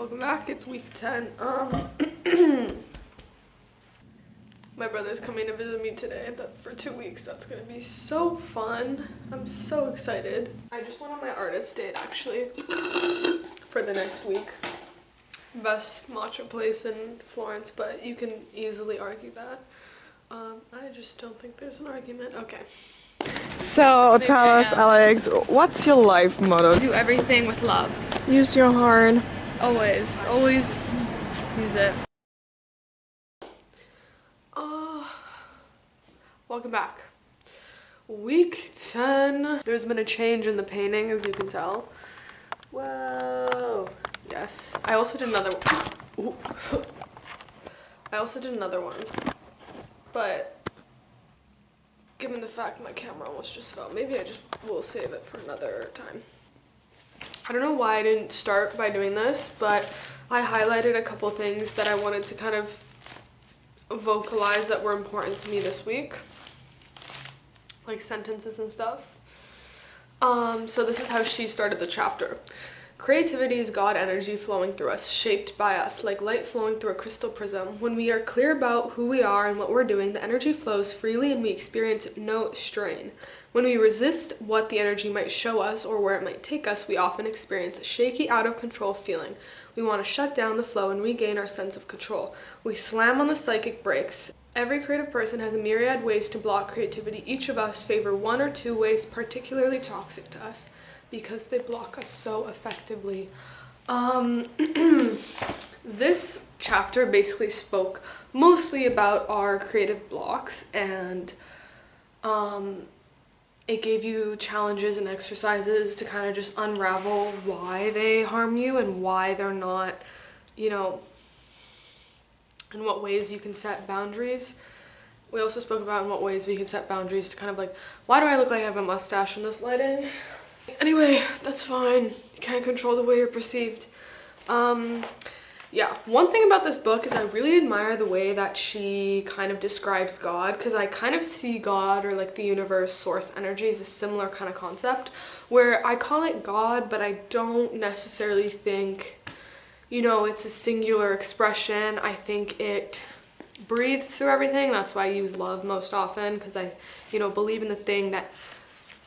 Welcome back. It's week 10. My brother's coming to visit me today for 2 weeks. That's gonna be so fun. I'm so excited. I just went on my artist date actually for the next week. Best matcha place in Florence, but you can easily argue that. I just don't think there's an argument. Okay. So tell us, Alex, what's your life motto? Do everything with love. Use your heart. Always use it. Welcome back. Week 10. There's been a change in the painting, as you can tell. Whoa. Yes. I also did another one. But given the fact my camera almost just fell, maybe I just will save it for another time. I don't know why I didn't start by doing this, but I highlighted a couple things that I wanted to kind of vocalize that were important to me this week. Like sentences and stuff. So this is how she started the chapter. Creativity is God energy flowing through us, shaped by us, like light flowing through a crystal prism. When we are clear about who we are and what we're doing, the energy flows freely and we experience no strain. When we resist what the energy might show us or where it might take us, we often experience a shaky, out of control feeling. We want to shut down the flow and regain our sense of control. We slam on the psychic brakes. Every creative person has a myriad ways to block creativity. Each of us favor one or two ways particularly toxic to us because they block us so effectively. This chapter basically spoke mostly about our creative blocks, and it gave you challenges and exercises to kind of just unravel why they harm you and why they're not, you know, in what ways you can set boundaries. We also spoke about in what ways we can set boundaries to kind of like, why do I look like I have a mustache in this lighting? Anyway, that's fine. You can't control the way you're perceived. Yeah, one thing about this book is I really admire the way that she kind of describes God, because I kind of see God or like the universe, source energy as a similar kind of concept where I call it God, but I don't necessarily think, you know, it's a singular expression. I think it breathes through everything. That's why I use love most often, because I, you know, believe in the thing that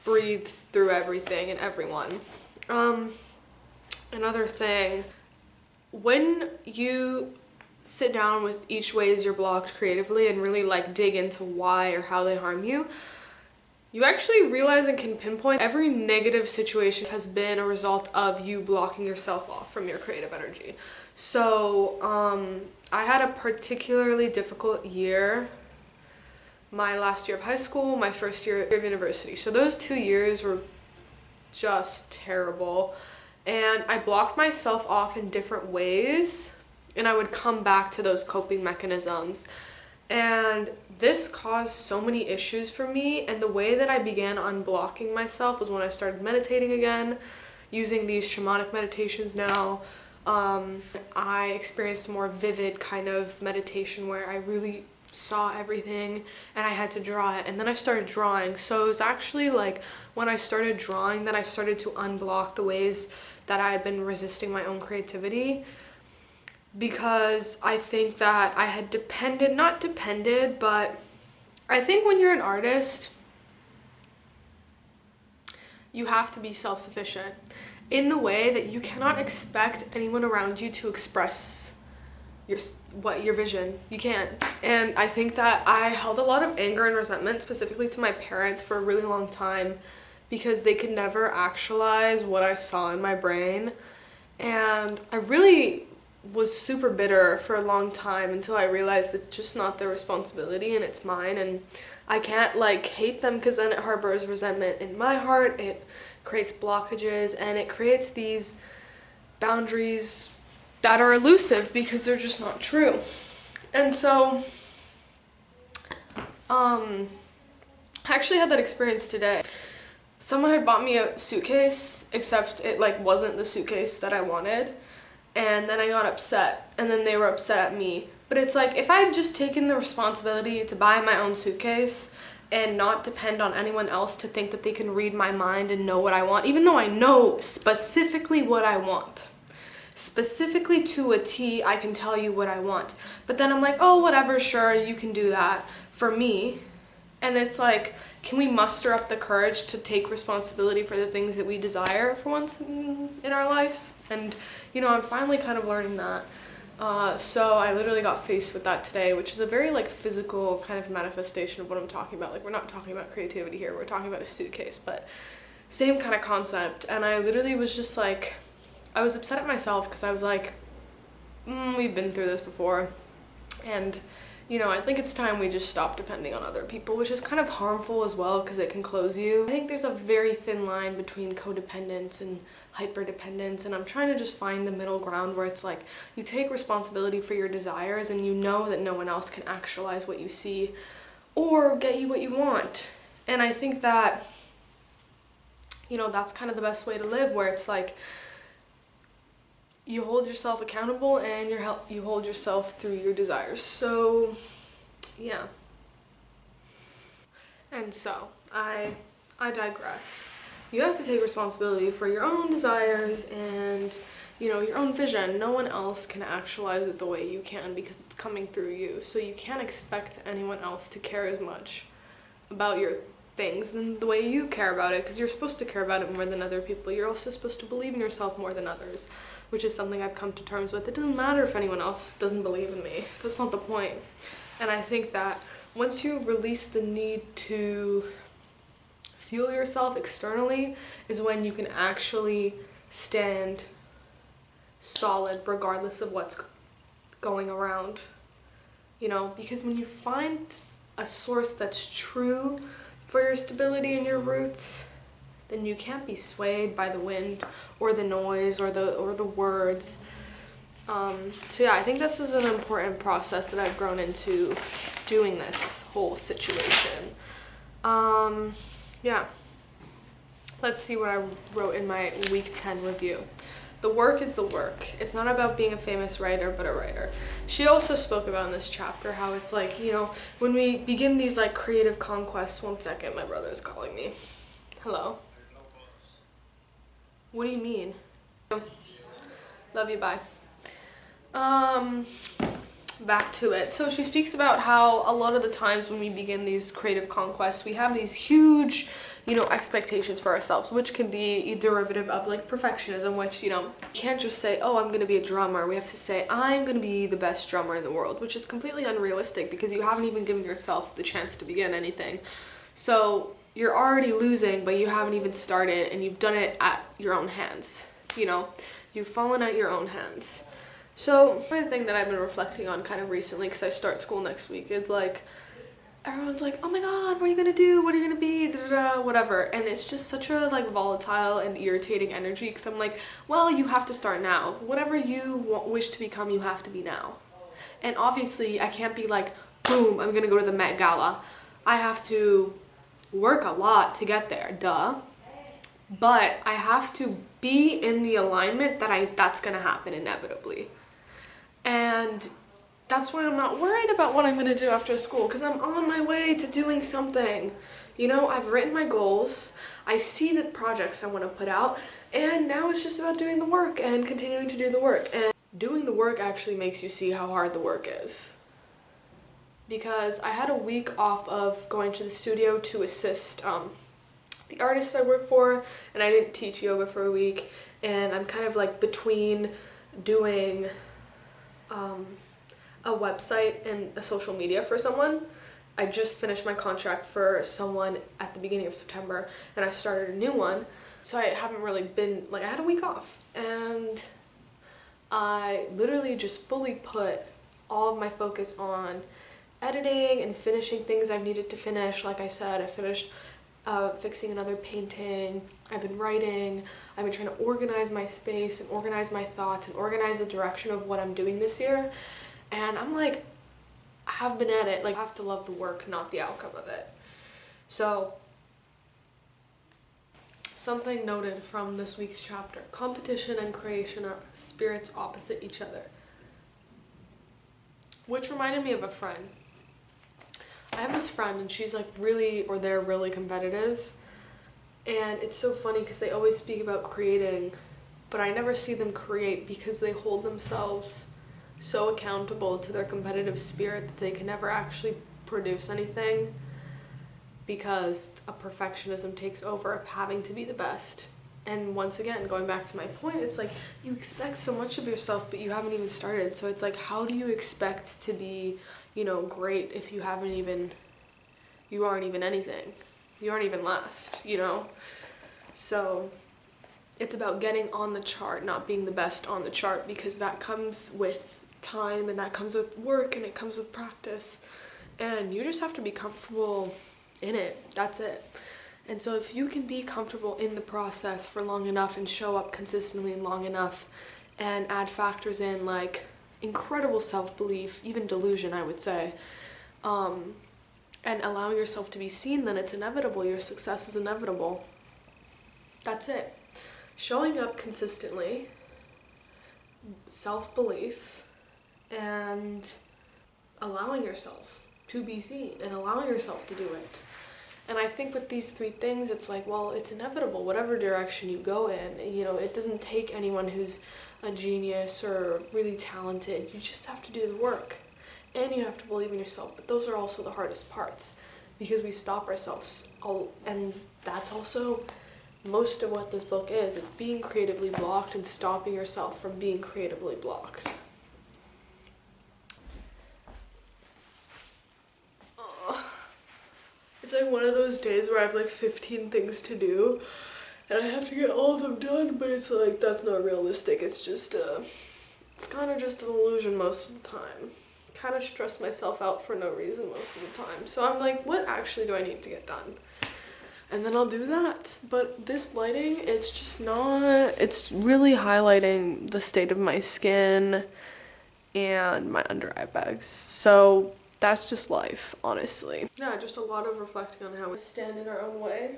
breathes through everything and everyone. Another thing, when you sit down with each ways you're blocked creatively and really like dig into why or how they harm you, you actually realize and can pinpoint every negative situation has been a result of you blocking yourself off from your creative energy. So I had a particularly difficult year, my last year of high school, my first year of university. So those 2 years were just terrible. And I blocked myself off in different ways, and I would come back to those coping mechanisms. And this caused so many issues for me, and the way that I began unblocking myself was when I started meditating again, using these shamanic meditations now. I experienced a more vivid kind of meditation where I really saw everything and I had to draw it, and then I started drawing. So it was actually like when I started drawing that I started to unblock the ways that I had been resisting my own creativity, because I think that I had but I think when you're an artist, you have to be self-sufficient in the way that you cannot expect anyone around you to express your vision. You can't. And I think that I held a lot of anger and resentment specifically to my parents for a really long time because they could never actualize what I saw in my brain. And I really was super bitter for a long time until I realized it's just not their responsibility and it's mine, and I can't like hate them because then it harbors resentment in my heart. It creates blockages and it creates these boundaries that are elusive because they're just not true. And so I actually had that experience today. Someone had bought me a suitcase, except it like wasn't the suitcase that I wanted, and then I got upset, and then they were upset at me. But it's like, if I had just taken the responsibility to buy my own suitcase and not depend on anyone else to think that they can read my mind and know what I want, even though I know specifically what I want. specifically to a T, I can tell you what I want. But then I'm like, oh, whatever, sure, you can do that for me. And it's like, can we muster up the courage to take responsibility for the things that we desire for once in our lives? And, you know, I'm finally kind of learning that. So I literally got faced with that today, which is a very like physical kind of manifestation of what I'm talking about. Like, we're not talking about creativity here, we're talking about a suitcase, but same kind of concept. And I literally was just like, I was upset at myself because I was like, we've been through this before. And, you know, I think it's time we just stop depending on other people, which is kind of harmful as well because it can close you. I think there's a very thin line between codependence and hyperdependence, and I'm trying to just find the middle ground where it's like you take responsibility for your desires and you know that no one else can actualize what you see or get you what you want. And I think that, you know, that's kind of the best way to live, where it's like you hold yourself accountable and you hold yourself through your desires. So, yeah. And so, I digress. You have to take responsibility for your own desires and, you know, your own vision. No one else can actualize it the way you can because it's coming through you. So you can't expect anyone else to care as much about your things than the way you care about it, because you're supposed to care about it more than other people. You're also supposed to believe in yourself more than others, which is something I've come to terms with. It doesn't matter if anyone else doesn't believe in me. That's not the point. And I think that once you release the need to fuel yourself externally is when you can actually stand solid regardless of what's going around. You know, because when you find a source that's true for your stability and your roots, then you can't be swayed by the wind or the noise or the words. So yeah, I think this is an important process that I've grown into doing this whole situation. Yeah. Let's see what I wrote in my week 10 review. The work is the work. It's not about being a famous writer, but a writer. She also spoke about in this chapter how it's like, you know, when we begin these like creative conquests. One second, my brother's calling me. Hello? What do you mean? Love you, bye. Back to it. So she speaks about how a lot of the times when we begin these creative conquests, we have these huge, you know, expectations for ourselves, which can be a derivative of like perfectionism, which, you know, you can't just say, oh, I'm going to be a drummer. We have to say, I'm going to be the best drummer in the world, which is completely unrealistic because you haven't even given yourself the chance to begin anything. So you're already losing, but you haven't even started, and you've done it at your own hands. You know, you've fallen at your own hands. So the thing that I've been reflecting on kind of recently, because I start school next week, is like, everyone's like, oh my god, what are you gonna do? What are you gonna be? Da, da, da, whatever. And it's just such a like volatile and irritating energy, because I'm like, well, you have to start now. Whatever you wish to become, you have to be now. And obviously, I can't be like, boom, I'm gonna go to the Met Gala. I have to work a lot to get there, duh. But I have to be in the alignment that that's gonna happen inevitably. And that's why I'm not worried about what I'm going to do after school, because I'm on my way to doing something. You know, I've written my goals, I see the projects I want to put out, and now it's just about doing the work and continuing to do the work. And doing the work actually makes you see how hard the work is. Because I had a week off of going to the studio to assist the artist I work for, and I didn't teach yoga for a week, and I'm kind of like between doing a website and a social media for someone. I just finished my contract for someone at the beginning of September, and I started a new one, so I haven't really been, like, I had a week off, and I literally just fully put all of my focus on editing and finishing things I've needed to finish. Like I said, I finished fixing another painting, I've been writing, I've been trying to organize my space and organize my thoughts and organize the direction of what I'm doing this year. And I'm like, I have been at it, like I have to love the work, not the outcome of it. So, something noted from this week's chapter: competition and creation are spirits opposite each other. Which reminded me of a friend. I have this friend, and she's like they're really competitive. And it's so funny because they always speak about creating but I never see them create because they hold themselves so accountable to their competitive spirit that they can never actually produce anything, because a perfectionism takes over of having to be the best. And once again, going back to my point, it's like you expect so much of yourself, but you haven't even started. So it's like, how do you expect to be, great if you aren't even anything? You aren't even last, So it's about getting on the chart, not being the best on the chart, because that comes with time and that comes with work and it comes with practice. And you just have to be comfortable in it. That's it. And so if you can be comfortable in the process for long enough and show up consistently and long enough and add factors in like incredible self-belief, even delusion, I would say, and allowing yourself to be seen, then it's inevitable. Your success is inevitable. That's it. Showing up consistently, self-belief, and allowing yourself to be seen and allowing yourself to do it. And I think with these three things, it's like, well, it's inevitable, whatever direction you go in. It doesn't take anyone who's a genius or really talented. You just have to do the work. And you have to believe in yourself. But those are also the hardest parts, because we stop ourselves. And that's also most of what this book is. It's being creatively blocked and stopping yourself from being creatively blocked. It's like one of those days where I have like 15 things to do and I have to get all of them done, but it's like, that's not realistic. It's just, it's kind of just an illusion most of the time. Kind of stress myself out for no reason most of the time. So I'm like, what actually do I need to get done? And then I'll do that. But this lighting, it's just not, it's really highlighting the state of my skin and my under eye bags. So that's just life, honestly. Yeah, just a lot of reflecting on how we stand in our own way.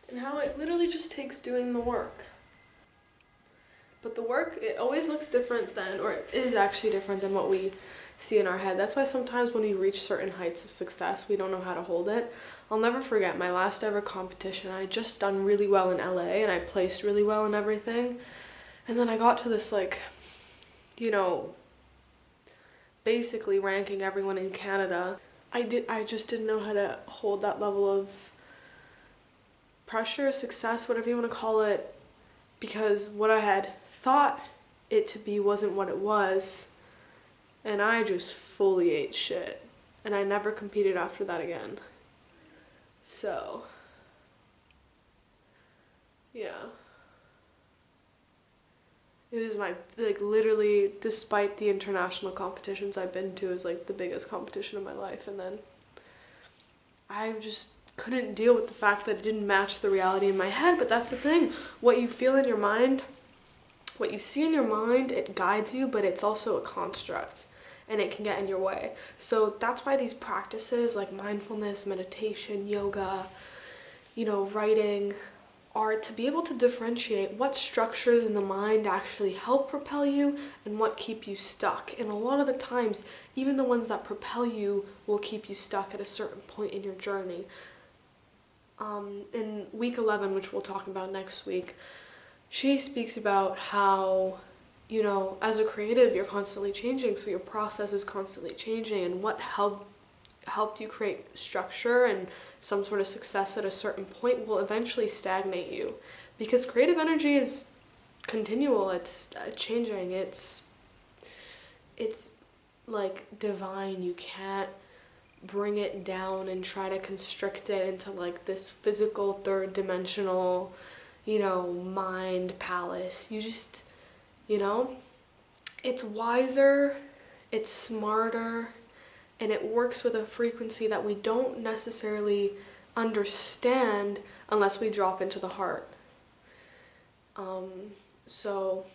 And how it literally just takes doing the work. But the work, it always looks different than, or it is actually different than what we see in our head. That's why sometimes when we reach certain heights of success, we don't know how to hold it. I'll never forget my last ever competition. I had just done really well in LA and I placed really well in everything. And then I got to this basically ranking everyone in Canada. I just didn't know how to hold that level of pressure, success, whatever you want to call it, because what I had thought it to be wasn't what it was, and I just fully ate shit, and I never competed after that again. So, yeah. It was literally, despite the international competitions I've been to, is the biggest competition of my life. And then I just couldn't deal with the fact that it didn't match the reality in my head. But that's the thing. What you feel in your mind, what you see in your mind, it guides you, but it's also a construct. And it can get in your way. So that's why these practices like mindfulness, meditation, yoga, writing, are to be able to differentiate what structures in the mind actually help propel you and what keep you stuck. And a lot of the times, even the ones that propel you will keep you stuck at a certain point in your journey. In week 11, which we'll talk about next week, she speaks about how, as a creative, you're constantly changing, so your process is constantly changing, and what helped you create structure and some sort of success at a certain point will eventually stagnate you, because creative energy is continual. It's changing. It's like divine. You can't bring it down and try to constrict it into this physical third dimensional mind palace. You just it's wiser, it's smarter, and it works with a frequency that we don't necessarily understand unless we drop into the heart. So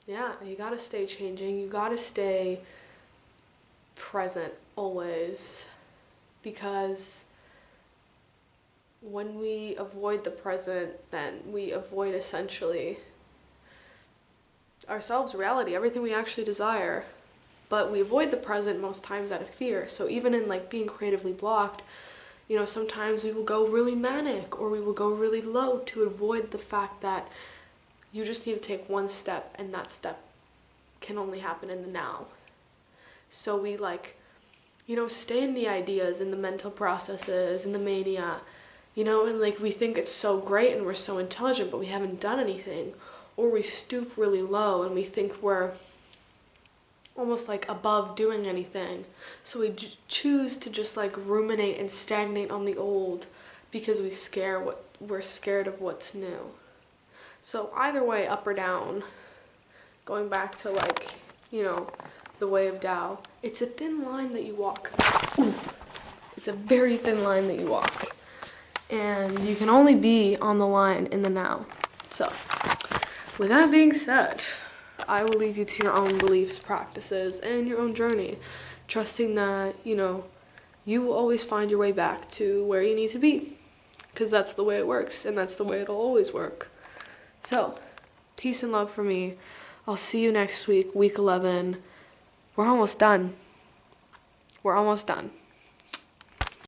yeah, you gotta stay changing. You gotta stay present always, because when we avoid the present, then we avoid essentially ourselves, reality, everything we actually desire. But we avoid the present most times out of fear. So even in being creatively blocked, You know, sometimes we will go really manic or we will go really low to avoid the fact that you just need to take one step, and that step can only happen in the now. So we like, you know, stay in the ideas and the mental processes and the mania, you know, and like we think it's so great and we're so intelligent, but we haven't done anything. Or we stoop really low and we think we're almost like above doing anything. So we choose to just like ruminate and stagnate on the old because we're scared of what's new. So either way, up or down, going back to like, you know, the way of Tao, it's a thin line that you walk. It's a very thin line that you walk. And you can only be on the line in the now. So, with that being said, I will leave you to your own beliefs, practices, and your own journey, trusting that, you know, you will always find your way back to where you need to be, because that's the way it works, and that's the way it'll always work. So, peace and love for me. I'll see you next week, week 11. We're almost done. We're almost done.